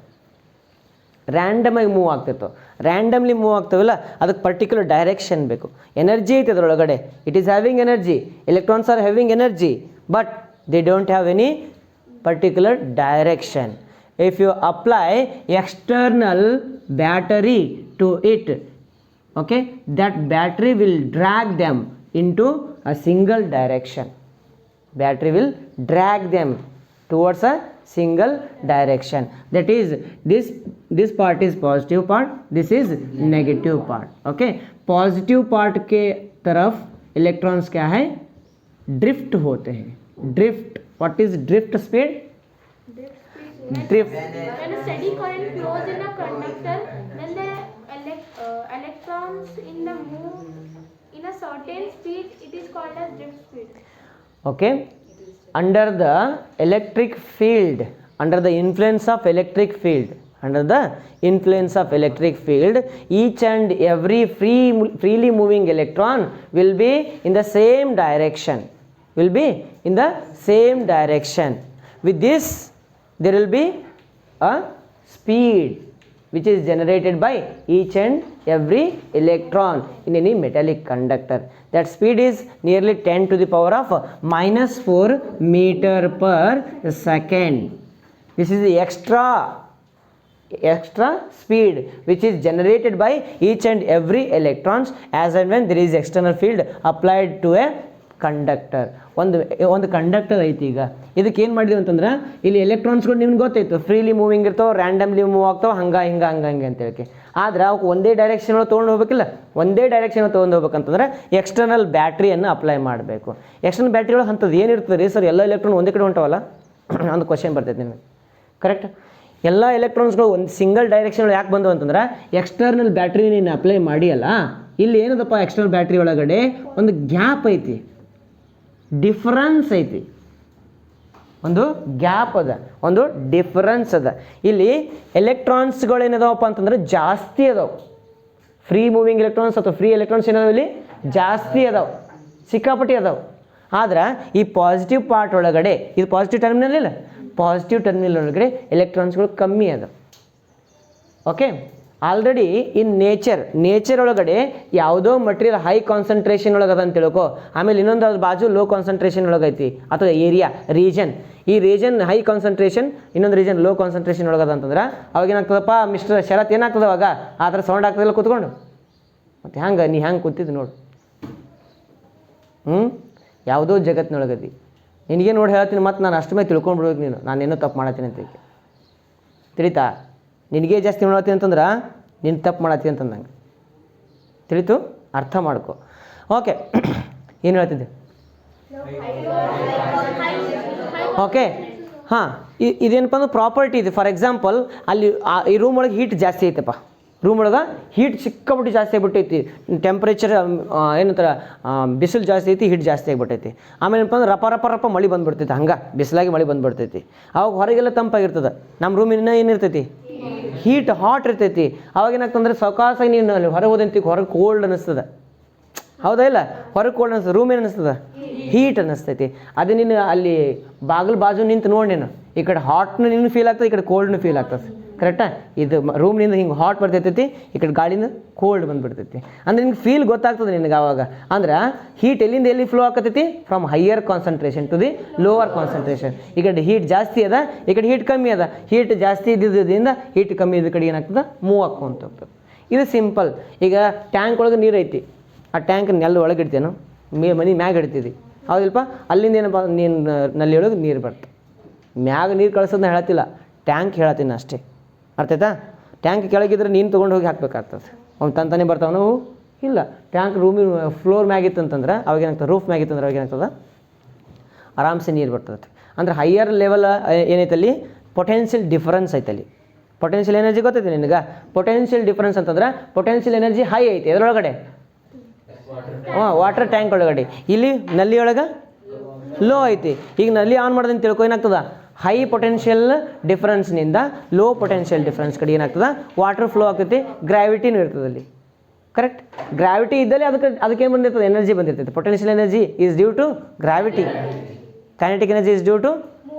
ರ್ಯಾಂಡಮ್ ಆಗಿ ಮೂವ್ ಆಗ್ತಿರ್ತಾವೆ. ರ್ಯಾಂಡಮ್ಲಿ ಮೂವ್ ಆಗ್ತಾವಲ್ಲ, ಅದಕ್ಕೆ ಪರ್ಟಿಕ್ಯುಲರ್ ಡೈರೆಕ್ಷನ್ ಬೇಕು. ಎನರ್ಜಿ ಐತೆ ಅದರೊಳಗಡೆ, it is having energy, electrons are having energy, but they don't have any particular direction. If you apply external battery to it, okay, that battery will drag them into a single direction. Battery will drag them towards a single direction. That is, this part is positive part, this is negative part. Okay, positive part के तरफ electrons क्या है, drift होते हैं. Drift, what is drift speed? Drift. When a steady current flows in a conductor, then the electrons in the move in a certain speed, it is called as drift speed. Okay, under the electric field, under the influence of electric field, under the influence of electric field, each and every freely moving electron will be in the same direction, will be in the same direction. With this there will be a speed which is generated by each and every electron in any metallic conductor. That speed is nearly 10 to the power of -4 meter per second. This is the extra speed which is generated by each and every electrons as and when there is external field applied to a conductor. ಒಂದು conductor ಐತಿ. ಈಗ ಇದಕ್ಕೆ ಏನು ಮಾಡಿದ್ವಿ ಅಂತಂದ್ರೆ ಇಲ್ಲಿ ಎಲೆಕ್ಟ್ರಾನ್ಸ್ಗಳು ನಿಮ್ಗೆ ಗೊತ್ತಾಯ್ತು ಫ್ರೀಲಿ ಮೂವಿಂಗ್ ಇರ್ತಾವೆ, ರ್ಯಾಂಡಮ್ಲಿ ಮೂವ್ ಆಗ್ತಾವೆ, ಹಂಗೆ ಅಂತ ಹೇಳಿ. ಆದರೆ ಅವಕ್ಕೆ ಒಂದೇ ಡೈರೆಕ್ಷನ್ ಒಳಗೆ ತೊಗೊಂಡು ಹೋಗ್ಬೇಕಿಲ್ಲ, ಒಂದೇ ಡೈರೆಕ್ಷನ್ ತೊಗೊಂಡು ಹೋಗ್ಬೇಕಂತಂದ್ರೆ ಎಕ್ಸ್ಟರ್ನಲ್ ಬ್ಯಾಟ್ರಿಯನ್ನು ಅಪ್ಲೈ ಮಾಡಬೇಕು. ಎಕ್ಸ್ಟರ್ನಲ್ ಬ್ಯಾಟ್ರಿ ಒಳಗೆ ಅಂಥದ್ದು ಏನಿರ್ತದೆ ರೀ ಸರ್? ಎಲ್ಲ ಎಲೆಕ್ಟ್ರಾನ್ ಒಂದೇ ಕಡೆ ಹೊಂಟವಲ್ಲ ಒಂದು ಕ್ವಶನ್ ಬರ್ತೈತೆ ನಿಮಗೆ. ಕರೆಕ್ಟ್? ಎಲ್ಲ ಎಲೆಕ್ಟ್ರಾನ್ಸ್ಗಳು ಒಂದು ಸಿಂಗಲ್ ಡೈರೆಕ್ಷನ್ ಯಾಕೆ ಬಂದವು ಅಂತಂದ್ರೆ ಎಕ್ಸ್ಟರ್ನಲ್ ಬ್ಯಾಟ್ರಿ ನೀನು ಅಪ್ಲೈ ಮಾಡಿಯಲ್ಲ. ಇಲ್ಲಿ ಏನದಪ್ಪ ಎಕ್ಸ್ಟರ್ನಲ್ ಬ್ಯಾಟ್ರಿ ಒಳಗಡೆ ಒಂದು ಗ್ಯಾಪ್ ಐತಿ, ಡಿಫರೆನ್ಸ್ ಐತಿ, ಒಂದು ಗ್ಯಾಪ್ ಅದ, ಒಂದು ಡಿಫರೆನ್ಸ್ ಅದ. ಇಲ್ಲಿ ಎಲೆಕ್ಟ್ರಾನ್ಸ್ಗಳು ಏನದಾವಪ್ಪ ಅಂತಂದ್ರೆ ಜಾಸ್ತಿ ಅದಾವೆ. ಫ್ರೀ ಮೂವಿಂಗ್ ಎಲೆಕ್ಟ್ರಾನ್ಸ್ ಅಥವಾ ಫ್ರೀ ಎಲೆಕ್ಟ್ರಾನ್ಸ್ ಏನದಾವ ಇಲ್ಲಿ ಜಾಸ್ತಿ ಅದಾವೆ, ಸಿಕ್ಕಾಪಟ್ಟಿ ಅದಾವೆ. ಆದ್ರೆ ಈ ಪಾಸಿಟಿವ್ ಪಾರ್ಟ್ ಒಳಗಡೆ, ಇದು ಪಾಸಿಟಿವ್ ಟರ್ಮಿನಲ್ ಇಲ್ಲ, ಪಾಸಿಟಿವ್ ಟರ್ಮಿನಲ್ ಒಳಗಡೆ ಎಲೆಕ್ಟ್ರಾನ್ಸ್ಗಳು ಕಮ್ಮಿ ಅದಾವೆ. ಓಕೆ, ಆಲ್ರೆಡಿ ಇನ್ ನೇಚರ್ ಒಳಗಡೆ ಯಾವುದೋ ಮಟೀರಿಯಲ್ ಹೈ ಕಾನ್ಸಂಟ್ರೇಷನ್ ಒಳಗದ ಅಂತ ತಿಳ್ಕೊ, ಆಮೇಲೆ ಇನ್ನೊಂದು ಅದ್ರ ಬಾಜು ಲೋ ಕಾನ್ಸಂಟ್ರೇಷನ್ ಒಳಗೈತಿ ಅಥವಾ ಏರಿಯಾ ರೀಜನ್, ಈ ರೀಜನ್ ಹೈ ಕಾನ್ಸಂಟ್ರೇಷನ್, ಇನ್ನೊಂದು ರೀಜನ್ ಲೋ ಕಾನ್ಸಂಟ್ರೇಷನ್ ಒಳಗದ ಅಂತಂದ್ರೆ ಅವಾಗ ಏನಾಗ್ತದಪ್ಪ ಮಿಸ್ಟರ್ ಶರತ್, ಏನಾಗ್ತದೆ ಅವಾಗ ಆ ಥರ ಸೌಂಡ್ ಆಗ್ತದಲ್ಲ ಕೂತ್ಕೊಂಡು. ಮತ್ತು ಹ್ಯಾಂಗೆ ನೀ ಹ್ಯಾಂಗೆ ಕೂತಿದ್ದು ನೋಡು, ಯಾವುದೋ ಜಗತ್ತಿನೊಳಗದಿ ನಿನಗೆ ನೋಡಿ ಹೇಳ್ತೀನಿ. ಮತ್ತು ನಾನು ಅಷ್ಟು ಮೇಲೆ ತಿಳ್ಕೊಂಡ್ಬಿಡ್ಬೇಕು ನೀನು ನಾನೇನೋ ತಪ್ಪು ಮಾಡತ್ತೀನಿ ಅಂತ ತಿಳಿತಾ? ನಿನಗೆ ಜಾಸ್ತಿ ಮಾಡತ್ತೀನಿ ಅಂತಂದ್ರೆ ನೀನು ತಪ್ಪು ಮಾಡತ್ತೀನಿ ಅಂತಂದಂಗೆ ತಿಳಿತು, ಅರ್ಥ ಮಾಡ್ಕೊ. ಓಕೆ, ಏನು ಹೇಳ್ತಿದ್ದೆ? ಓಕೆ, ಹಾಂ, ಇದೇನಪ್ಪ ಅಂದ್ರೆ ಪ್ರಾಪರ್ಟಿ ಇದೆ. ಫಾರ್ ಎಕ್ಸಾಂಪಲ್ ಅಲ್ಲಿ ಈ ರೂಮ್ ಒಳಗೆ ಹೀಟ್ ಜಾಸ್ತಿ ಐತಪ್ಪ, ರೂಮ್ ಒಳಗೆ ಹೀಟ್ ಸಿಕ್ಕಾಬಿಟ್ಟು ಜಾಸ್ತಿ ಆಗಿಬಿಟ್ಟೈತಿ, ಟೆಂಪ್ರೇಚರ್ ಏನಂತಾರೆ ಬಿಸಿಲು ಜಾಸ್ತಿ ಐತಿ, ಹೀಟ್ ಜಾಸ್ತಿ ಆಗಿಬಿಟ್ಟೈತಿ. ಆಮೇಲೆ ಏನಪ್ಪ ಅಂದ್ರೆ ರಪ್ಪ ಮಳೆ ಬಂದುಬಿಡ್ತೈತಿ, ಹಂಗೆ ಬಿಸಿಲಾಗಿ ಮಳೆ ಬಂದುಬಿಡ್ತೈತಿ. ಅವಾಗ ಹೊರಗೆಲ್ಲ ತಂಪಾಗಿರ್ತದೆ, ನಮ್ಮ ರೂಮ್ ಇನ್ನೂ ಏನಿರ್ತೈತಿ ಹೀಟ್ ಹಾಟ್ ಇರ್ತೈತಿ. ಅವಾಗ ಏನಾಗ್ತಂದ್ರೆ ಸಾವಕಾಸಾಗಿ ನೀನು ಅಲ್ಲಿ ಹೊರಗೆ ಹೋದಂತಿಗೆ ಹೊರಗೆ ಕೋಲ್ಡ್ ಅನ್ನಿಸ್ತದೆ, ಹೌದಾ ಇಲ್ಲ? ಹೊರಗೆ ಕೋಲ್ಡ್ ಅನ್ನಿಸ್ತದೆ, ರೂಮ್ ಏನು ಅನ್ನಿಸ್ತದೆ ಹೀಟ್ ಅನ್ನಿಸ್ತೈತಿ. ಅದು ನೀನು ಅಲ್ಲಿ ಬಾಜು ನಿಂತು ನೋಡಿ, ನೀನು ಈ ಕಡೆ ಹಾಟ್ನು ನಿನ್ನ ಫೀಲ್ ಆಗ್ತದೆ, ಈ ಕಡೆ ಕೋಲ್ಡ್ನು ಫೀಲ್ ಆಗ್ತದೆ. ಕರೆಕ್ಟಾ? ಇದು ರೂಮ್ನಿಂದ ಹಿಂಗೆ ಹಾಟ್ ಬರ್ತೈತಿ, ಈ ಕಡೆ ಗಾಳಿಯಿಂದ ಕೋಲ್ಡ್ ಬಂದುಬಿಡ್ತೈತಿ. ಅಂದ್ರೆ ನಿನ್ಗೆ ಫೀಲ್ ಗೊತ್ತಾಗ್ತದೆ ನಿನಗೆ ಆವಾಗ. ಅಂದ್ರೆ ಹೀಟ್ ಎಲ್ಲಿಂದ ಎಲ್ಲಿ ಫ್ಲೋ ಆಗ್ತೈತಿ? From higher concentration to the lower concentration. ಈ ಕಡೆ ಹೀಟ್ ಜಾಸ್ತಿ ಅದ, ಈ ಕಡೆ ಹೀಟ್ ಕಮ್ಮಿ ಅದ. ಹೀಟ್ ಜಾಸ್ತಿ ಇದ್ದಿದ್ದರಿಂದ ಹೀಟ್ ಕಮ್ಮಿ ಇದ್ದ ಕಡೆ ಏನಾಗ್ತದೆ ಮೂವ್ ಹಾಕ್ಕೊಂತ ಹೋಗ್ತದೆ. ಇದು ಸಿಂಪಲ್. ಈಗ ಟ್ಯಾಂಕ್ ಒಳಗೆ ನೀರು ಐತಿ, ಆ ಟ್ಯಾಂಕ್ ನೆಲ ಒಳಗೆ ಇಡ್ತೇನು, ಮನೆ ಮ್ಯಾಗ ಇಡ್ತಿದ್ದಿ, ಹೌದಿಲ್ಪ? ಅಲ್ಲಿಂದ ಏನಪ್ಪ ನೀನು ನಲ್ಲಿ ಒಳಗೆ ನೀರು ಬರ್ತದೆ. ಮ್ಯಾಗ ನೀರು ಕಳ್ಸೋದನ್ನ ಹೇಳತ್ತಿಲ್ಲ, ಟ್ಯಾಂಕ್ ಹೇಳತ್ತೀನಿ ಅಷ್ಟೇ. ಅರ್ಥಾಯ್ತಾ? ಟ್ಯಾಂಕ್ ಕೆಳಗಿದ್ರೆ ನೀನು ತೊಗೊಂಡು ಹೋಗಿ ಹಾಕ್ಬೇಕಾಗ್ತದೆ. ಅವ್ನು ತಂತಾನೆ ಬರ್ತಾವೆ ನಾವು ಇಲ್ಲ. ಟ್ಯಾಂಕ್ ರೂಮಿನ ಫ್ಲೋರ್ ಮ್ಯಾಗಿತ್ತು ಅಂತಂದ್ರೆ ಅವಾಗ ಏನಾಗ್ತದೆ, ರೂಫ್ ಮ್ಯಾಗಿತ್ತಂದ್ರೆ ಅವಾಗ ಏನಾಗ್ತದೆ ಆರಾಮ್ಸೆ ನೀರು ಬರ್ತದೆ. ಅಂದ್ರೆ ಹೈಯರ್ ಲೆವೆಲ್ ಏನೈತಲ್ಲಿ ಪೊಟೆನ್ಷಿಯಲ್ ಡಿಫರೆನ್ಸ್ ಐತಲ್ಲಿ. ಪೊಟೆನ್ಷಿಯಲ್ ಎನರ್ಜಿ ಗೊತ್ತೈತಿ ನಿನಗೆ? ಪೊಟೆನ್ಷಿಯಲ್ ಡಿಫರೆನ್ಸ್ ಅಂತಂದ್ರೆ ಪೊಟೆನ್ಷಿಯಲ್ ಎನರ್ಜಿ ಹೈ ಐತಿ ಎದ್ರೊಳಗಡೆ, ವಾಟರ್ ಟ್ಯಾಂಕ್ ಒಳಗಡೆ. ಇಲ್ಲಿ ನಲ್ಲಿ ಒಳಗೆ ಲೋ ಐತಿ. ಈಗ ನಲ್ಲಿ ಆನ್ ಮಾಡೋದಂತ ತಿಳ್ಕೊ, ಏನಾಗ್ತದ ಹೈ ಪೊಟೆನ್ಷಿಯಲ್ ಡಿಫರೆನ್ಸ್ನಿಂದ ಲೋ ಪೊಟೆನ್ಷಿಯಲ್ ಡಿಫರೆನ್ಸ್ ಕಡೆ ಏನಾಗ್ತದೆ ವಾಟರ್ ಫ್ಲೋ ಆಗ್ತೈತಿ, ಗ್ರಾವಿಟಿನೂ ಇರ್ತದೆ ಅಲ್ಲಿ. ಕರೆಕ್ಟ್? ಗ್ರಾವಿಟಿ ಇದ್ದಲ್ಲಿ ಅದಕ್ಕೇನು ಬಂದಿರ್ತದೆ? ಎನರ್ಜಿ ಬಂದಿರ್ತೈತೆ. Potential energy is due to gravity, kinetic energy is due to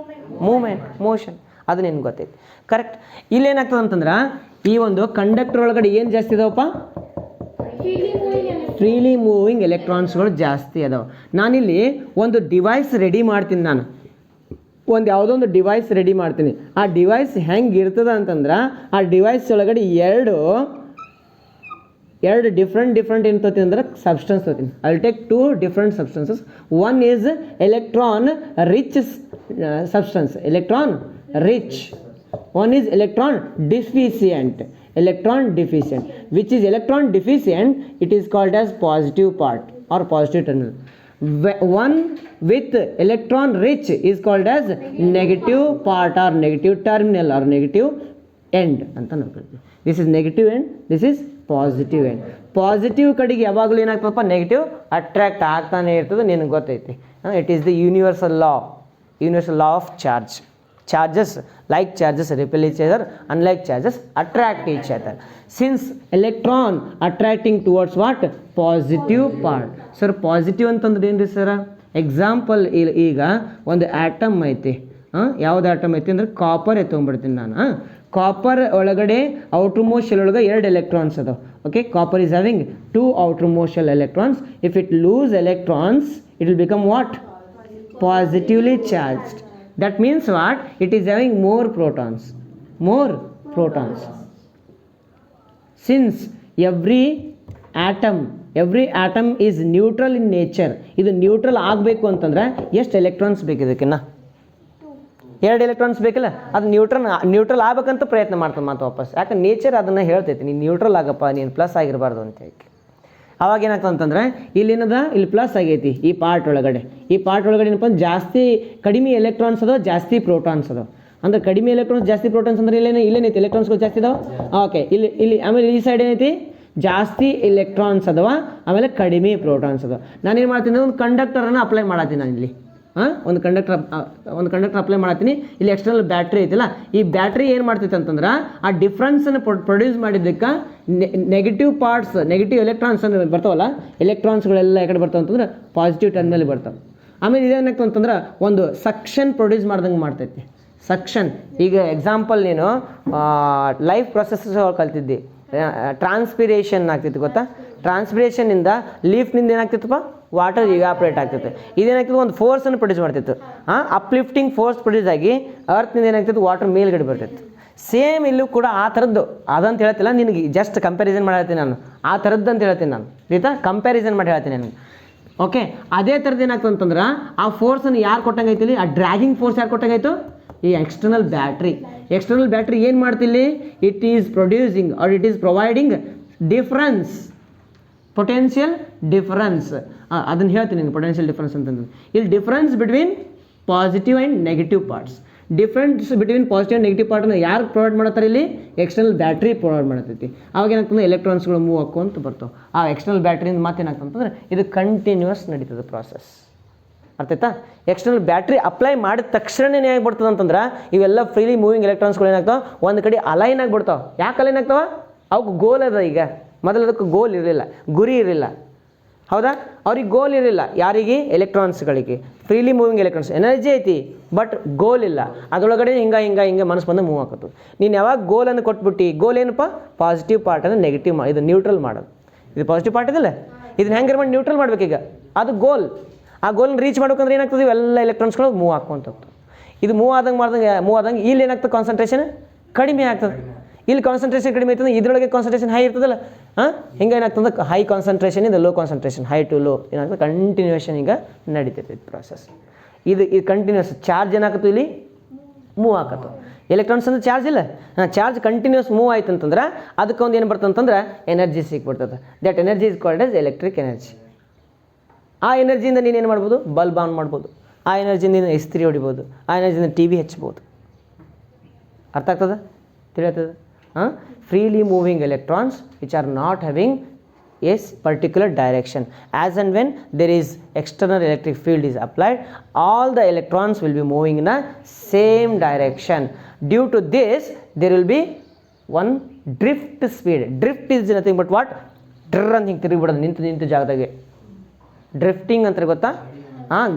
movement, motion. ಅದು ನಿನ್ಗೆ ಗೊತ್ತೈತಿ. ಕರೆಕ್ಟ್? ಇಲ್ಲಿ ಏನಾಗ್ತದೆ ಅಂತಂದ್ರೆ ಈ ಒಂದು ಕಂಡಕ್ಟರ್ ಒಳಗಡೆ ಏನು ಜಾಸ್ತಿ ಇದಾವಪ್ಪ? ಫ್ರೀಲಿ ಮೂವಿಂಗ್ ಎಲೆಕ್ಟ್ರಾನ್ಸ್ಗಳು ಜಾಸ್ತಿ ಅದಾವೆ. ನಾನಿಲ್ಲಿ ಒಂದು ಡಿವೈಸ್ ರೆಡಿ ಮಾಡ್ತೀನಿ, ನಾನು ಯಾವುದೋ ಒಂದು ಡಿವೈಸ್ ರೆಡಿ ಮಾಡ್ತೀನಿ. ಆ ಡಿವೈಸ್ ಹೆಂಗೆ ಇರ್ತದೆ ಅಂತಂದ್ರೆ ಆ ಡಿವೈಸ್ ಒಳಗಡೆ ಎರಡು ಡಿಫ್ರೆಂಟ್ ಏನು ತೋತೀನಿ ಅಂದ್ರೆ ಸಬ್ಸ್ಟೆನ್ಸ್ ತೋತೀನಿ. I will take 2 different substances. One is electron rich substance, electron rich. One is electron deficient. Which is electron deficient, it is called as positive part or positive terminal. One with electron rich is called as negative part or negative terminal or negative end ಅಂತ ನಾವು ಕರಿತೀವಿ. This is negative end, this is positive end. Positive ಕಡೆಗೆ ಯಾವಾಗಲೂ ಏನಾಗ್ತದಪ್ಪ? Negative attract ಆಗ್ತಾನೆ ಇರ್ತದೆ, ನಿನಗೆ ಗೊತ್ತೈತಿ. It is the universal law of charge. charges, like charges repel each other, unlike charges attract each other. Since electron attracting towards what? Positive part. Sir, positive ಅಂತಂದ್ರೆ ಏನ್ರಿ sir? Example ಈಗ ಒಂದು atom ಐತಿ, ಯಾವ್ದು ಆಟಮ್ ಐತಿ ಅಂದ್ರೆ copper ತೊಗೊಂಡ್ಬಿಡ್ತೀನಿ ನಾನು. Copper ಒಳಗಡೆ ಔಟರ್ ಮೋಸ್ಟ್ ಶೆಲ್ ಒಳಗೆ 2 electrons ಅದಾವ. Okay, copper is having 2 outer most shell electrons. If it lose electrons, it will become what? Positively charged. That means what? It is having more protons. Since every atom is neutral in nature, ಇದು neutral ಆಗಬೇಕು ಅಂತಂದ್ರೆ ಎಷ್ಟು electrons ಬೇಕು ಇದಕ್ಕಿನ್ನ? 2 electrons ಬೇಕಲ್ಲ. ಅದು neutral ಆಗ್ಬೇಕಂತ ಪ್ರಯತ್ನ ಮಾಡ್ತಾನೆ ಮತ್ತೆ ವಾಪಸ್. ಯಾಕಂದ್ರೆ ನೇಚರ್ ಅದನ್ನು ಹೇಳ್ತೈತಿ, ನೀನು ನ್ಯೂಟ್ರಲ್ ಆಗಪ್ಪ, ನೀನು ಪ್ಲಸ್ ಆಗಿರಬಾರ್ದು ಅಂತ ಹೇಳಿ. ಅವಾಗ ಏನಾಗ್ತದೆ ಅಂತಂದರೆ ಇಲ್ಲಿ ಪ್ಲಸ್ ಆಗೈತಿ ಈ ಪಾರ್ಟ್ ಒಳಗಡೆ ಏನಪ್ಪ ಜಾಸ್ತಿ ಕಡಿಮೆ ಎಲೆಕ್ಟ್ರಾನ್ಸ್ ಅದಾವ, ಜಾಸ್ತಿ ಪ್ರೋಟಾನ್ಸ್ ಅದಾವ. ಅಂದ್ರೆ ಕಡಿಮೆ ಎಲೆಕ್ಟ್ರಾನ್ಸ್ ಜಾಸ್ತಿ ಪ್ರೋಟಾನ್ಸ್ ಅಂದ್ರೆ ಇಲ್ಲೇನೈತಿ ಎಲೆಕ್ಟ್ರಾನ್ಸ್ಗಳು ಜಾಸ್ತಿ ಅದಾವ. ಓಕೆ, ಇಲ್ಲಿ ಆಮೇಲೆ ಈ ಸೈಡ್ ಏನೈತಿ ಜಾಸ್ತಿ ಎಲೆಕ್ಟ್ರಾನ್ಸ್ ಅದಾವ, ಆಮೇಲೆ ಕಡಿಮೆ ಪ್ರೋಟಾನ್ಸ್ ಅದಾವ. ನಾನೇನು ಮಾಡ್ತೀನಿ, ಒಂದು ಕಂಡಕ್ಟರನ್ನು ಅಪ್ಲೈ ಮಾಡತ್ತೀನಿ ನಾನು ಇಲ್ಲಿ. ಒಂದು ಕಂಡಕ್ಟರ್ ಅಪ್ಲೈ ಮಾಡತ್ತೀನಿ. ಇಲ್ಲಿ ಎಕ್ಸ್ಟರ್ನಲ್ ಬ್ಯಾಟ್ರಿ ಐತಿಲ್ಲ, ಈ ಬ್ಯಾಟ್ರಿ ಏನು ಮಾಡ್ತೈತೆ ಅಂತಂದ್ರೆ ಆ ಡಿಫ್ರೆನ್ಸನ್ನು ಪ್ರೊಡ್ಯೂಸ್ ಮಾಡಿದ್ದಕ್ಕೆ ನೆಗೆಟಿವ್ ಪಾರ್ಟ್ಸ್, ನೆಗೆಟಿವ್ ಎಲೆಕ್ಟ್ರಾನ್ಸ್ ಅಂದ್ರೆ ಬರ್ತಾವಲ್ಲ, ಎಲೆಕ್ಟ್ರಾನ್ಸ್ಗಳೆಲ್ಲ ಯಾಕಡೆ ಬರ್ತಾವೆ ಅಂತಂದ್ರೆ ಪಾಸಿಟಿವ್ ಟರ್ಮಿನಲ್ ಬರ್ತಾವೆ. ಆಮೇಲೆ ಇದೇನಾಗ್ತದೆ ಅಂತಂದ್ರೆ ಒಂದು ಸಕ್ಷನ್ ಪ್ರೊಡ್ಯೂಸ್ ಮಾಡ್ದಂಗೆ ಮಾಡ್ತೈತಿ. ಸಕ್ಷನ್, ಈಗ ಎಕ್ಸಾಂಪಲ್ ನೀನು ಲೈಫ್ ಪ್ರೊಸೆಸಸ್ ಕಲ್ತಿದ್ದಿ, ಟ್ರಾನ್ಸ್ಪಿರೇಷನ್ ಆಗ್ತೈತಿ ಗೊತ್ತಾ? ಟ್ರಾನ್ಸ್ಪಿರೇಷನಿಂದ ಲೀಫ್ನಿಂದ ಏನಾಗ್ತಿತ್ತಪ್ಪ, ವಾಟರ್ ಇವ್ಯಾಪ್ರೇಟ್ ಆಗ್ತೈತೆ. ಇದೇನಾಗ್ತದೆ, ಒಂದು ಫೋರ್ಸನ್ನು ಪ್ರೊಡ್ಯೂಸ್ ಮಾಡ್ತಿತ್ತು. ಅಪ್ಲಿಫ್ಟಿಂಗ್ ಫೋರ್ಸ್ ಪ್ರೊಡ್ಯೂಸ್ ಆಗಿ ಅರ್ತ್ನಿಂದ ಏನಾಗ್ತಿತ್ತು, ವಾಟರ್ ಮೇಲ್ಗಡೆ ಬರ್ತಿತ್ತು. ಸೇಮ್ ಇಲ್ಲೂ ಕೂಡ ಆ ಥರದ್ದು ಅದಂತ ಹೇಳ್ತಿಲ್ಲ ನಿನಗೆ, ಜಸ್ಟ್ ಕಂಪ್ಯಾರಿಸನ್ ಮಾಡಿ ಹೇಳ್ತೀನಿ ನಾನು. ಆ ಥರದ್ದು ಅಂತ ಹೇಳ್ತೀನಿ ನಾನು, ಆಯ್ತಾ? ಕಂಪ್ಯಾರಿಸನ್ ಮಾಡಿ ಹೇಳ್ತೀನಿ ನನಗೆ. ಓಕೆ, ಅದೇ ಥರದ್ದು ಏನಾಗ್ತದೆ ಅಂತಂದ್ರೆ ಆ ಫೋರ್ಸನ್ನು ಯಾರು ಕೊಟ್ಟಂಗೈತಿ, ಆ ಡ್ರ್ಯಾಗಿಂಗ್ ಫೋರ್ಸ್ ಯಾರು ಕೊಟ್ಟಂಗಾಯ್ತು? ಈ ಎಕ್ಸ್ಟರ್ನಲ್ ಬ್ಯಾಟ್ರಿ ಏನು ಮಾಡ್ತಿಲ್ಲಿ? It is producing or it is providing difference, potential difference. ಅದನ್ನು ಹೇಳ್ತೀನಿ ನಿಮಗೆ, ಪೊಟೆನ್ಷಿಯಲ್ ಡಿಫರೆನ್ಸ್ ಅಂತಂದ್ರೆ ಇಲ್ಲಿ difference between positive and negative parts. Difference between positive and negative ಪಾರ್ಟನ್ನು ಯಾರು ಪ್ರೊವೈಡ್ ಮಾಡ್ತಾರೆ? ಇಲ್ಲಿ ಎಕ್ಸ್ಟರ್ನಲ್ ಬ್ಯಾಟ್ರಿ ಪ್ರೊವೈಡ್ ಮಾಡ್ತೈತಿ. ಅವಾಗ ಏನಾಗ್ತದೆ, ಎಲೆಕ್ಟ್ರಾನ್ಸ್ಗಳು ಮೂವ್ ಹಾಕ್ಕೊಂತ ಬರ್ತಾವೆ. ಆ ಎಕ್ಸ್ಟರ್ನಲ್ ಬ್ಯಾಟ್ರಿಯಿಂದ ಮಾತೇನಾಗ್ತಂತಂದ್ರೆ ಇದು ಕಂಟಿನ್ಯೂಸ್ ನಡೀತದೆ ಪ್ರಾಸೆಸ್. ಅರ್ಥ ಆಯ್ತಾ? ಎಕ್ಸ್ಟರ್ನಲ್ ಬ್ಯಾಟ್ರಿ ಅಪ್ಲೈ ಮಾಡಿದ ತಕ್ಷಣನೇ ಆಗಿಬಿಡ್ತದೆ ಅಂತಂದ್ರೆ ಇವೆಲ್ಲ ಫ್ರೀಲಿ ಮೂವಿಂಗ್ ಎಲೆಕ್ಟ್ರಾನ್ಸ್ಗಳು ಏನಾಗ್ತಾವೆ, ಒಂದು ಕಡೆ ಅಲೈನ್ ಆಗಿಬಿಡ್ತಾವೆ. ಯಾಕೆ ಅಲೈನ್ ಆಗ್ತಾವೆ? ಅವಕ್ಕೆ ಗೋಲ್ ಅದ. ಈಗ ಮೊದಲು ಅದಕ್ಕೆ ಗೋಲ್ ಇರಲಿಲ್ಲ, ಗುರಿ ಇರಲಿಲ್ಲ, ಹೌದಾ? ಅವ್ರಿಗೆ ಗೋಲ್ ಇರಲಿಲ್ಲ. ಯಾರಿಗೆ? ಎಲೆಕ್ಟ್ರಾನ್ಸ್ಗಳಿಗೆ. ಫ್ರೀಲಿ ಮೂವಿಂಗ್ ಎಲೆಕ್ಟ್ರಾನ್ಸ್ ಎನರ್ಜಿ ಐತಿ, ಬಟ್ ಗೋಲ್ ಇಲ್ಲ. ಅದರೊಳಗಡೆ ಹಿಂಗೆ ಮನಸ್ಸು ಬಂದು ಮೂವ್ ಹಾಕತ್ತು. ನೀನು ಯಾವಾಗ ಗೋಲನ್ನು ಕೊಟ್ಬಿಟ್ಟು, ಗೋಲ್ ಏನಪ್ಪ? ಪಾಸಿಟಿವ್ ಪಾರ್ಟನ್ನು ನೆಗೆಟಿವ್ ಮಾಡಿ, ಇದು ನ್ಯೂಟ್ರಲ್ ಮಾಡೋದು. ಇದು ಪಾಸಿಟಿವ್ ಪಾರ್ಟ್ ಇದಲ್ಲ, ಇದನ್ನ ಹೆಂಗೆ ಮಾಡಿ ನ್ಯೂಟ್ರಲ್ ಮಾಡ್ಬೇಕೀಗ, ಅದು ಗೋಲ್. ಆ ಗೋಲ್ನ ರೀಚ್ ಮಾಡ್ಬೇಕಂದ್ರೆ ಏನಾಗ್ತದೆ, ಇವೆಲ್ಲ ಎಲೆಕ್ಟ್ರಾನ್ಸ್ಗಳು ಮೂವ್ ಹಾಕ್ಕೊಂತ ಹೋಗ್ತವೆ. ಇದು ಮೂವ್ ಆದಂಗೆ ಇಲ್ಲಿ ಏನಾಗ್ತದೆ, ಕಾನ್ಸಂಟ್ರೇಷನ್ ಕಡಿಮೆ ಆಗ್ತದೆ. ಇಲ್ಲಿ ಕಾನ್ಸಂಟ್ರೇಷನ್ ಕಡಿಮೆ ಆಗ್ತದೆ, ಇದರೊಳಗೆ ಕಾನ್ಸಂಟ್ರೇಷನ್ ಹೈ ಇರ್ತದಲ್ಲ. ಹಿಂಗೆ ಏನಾಗ್ತದೆ, ಹೈ ಕಾನ್ಸಂಟ್ರೇಷನ್ ಇಂದ low concentration, high to low ಏನಾಗ್ತದೆ, ಕಂಟಿನ್ಯೂಷನ್ ಈಗ ನಡೀತೈತೆ ಇದು ಪ್ರಾಸೆಸ್. ಇದು ಕಂಟಿನ್ಯೂಸ್. ಚಾರ್ಜ್ ಏನಾಗ್ತದೆ, ಇಲ್ಲಿ ಮೂವ್ ಆಕತ್ತು. ಎಲೆಕ್ಟ್ರಾನ್ಸ್ ಅಂದ್ರೆ ಚಾರ್ಜ್ ಇಲ್ಲ, ಚಾರ್ಜ್ ಕಂಟಿನ್ಯೂಸ್ ಮೂವ್ ಆಯ್ತು ಅಂತಂದ್ರೆ ಅದಕ್ಕೆ ಒಂದು ಏನು ಬರ್ತದೆ ಅಂತಂದ್ರೆ ಎನರ್ಜಿ ಸಿಕ್ಬಿಡ್ತದೆ. That energy is called as electric energy. ಆ ಎನರ್ಜಿಯಿಂದ ನೀನೇನು ಮಾಡ್ಬೋದು, ಬಲ್ಬ್ ಆನ್ ಮಾಡ್ಬೋದು. ಆ ಎನರ್ಜಿಯಿಂದ ನೀನು ಇಸ್ತ್ರಿ ಹೊಡಿಬೋದು. ಆ ಎನರ್ಜಿಯಿಂದ ಟಿ ವಿ ಹಚ್ಬೋದು. ಅರ್ಥ ಆಗ್ತದೆ? ತಿಳಿತದೆ? Freely moving electrons which are not having a particular direction. As and when there is external electric field is applied, all the electrons will be moving in a same direction. Due to this, there will be one drift speed. Drift is nothing but what? Drrr ಅಂತ ಹಿಂಗೆ ತಿರುಗಿಬಿಡೋದು, ನಿಂತು ಜಾಗದಾಗೆ. Drifting ಅಂತ ಗೊತ್ತಾ?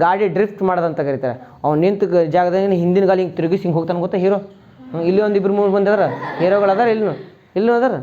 ಗಾಡಿ drift ಮಾಡೋದಂತ ಕರೀತಾರೆ. ಅವ್ನು ನಿಂತು ಜಾಗದಾಗ ಹಿಂದಿನ ಗಾಲಿ ಹಿಂಗೆ ತಿರುಗಿಸಿ ಹಿಂಗೆ ಹೋಗ್ತಾನೆ ಗೊತ್ತಾ ಹೀರೋ. ಇಲ್ಲಿ ಒಂದು ಇಬ್ಬರು ಮೂರು ಬಂದಿದಾರೆ ಹೀರೋಗಳು ಅದಾರ, ಇಲ್ಲೂ ಅದಾರ.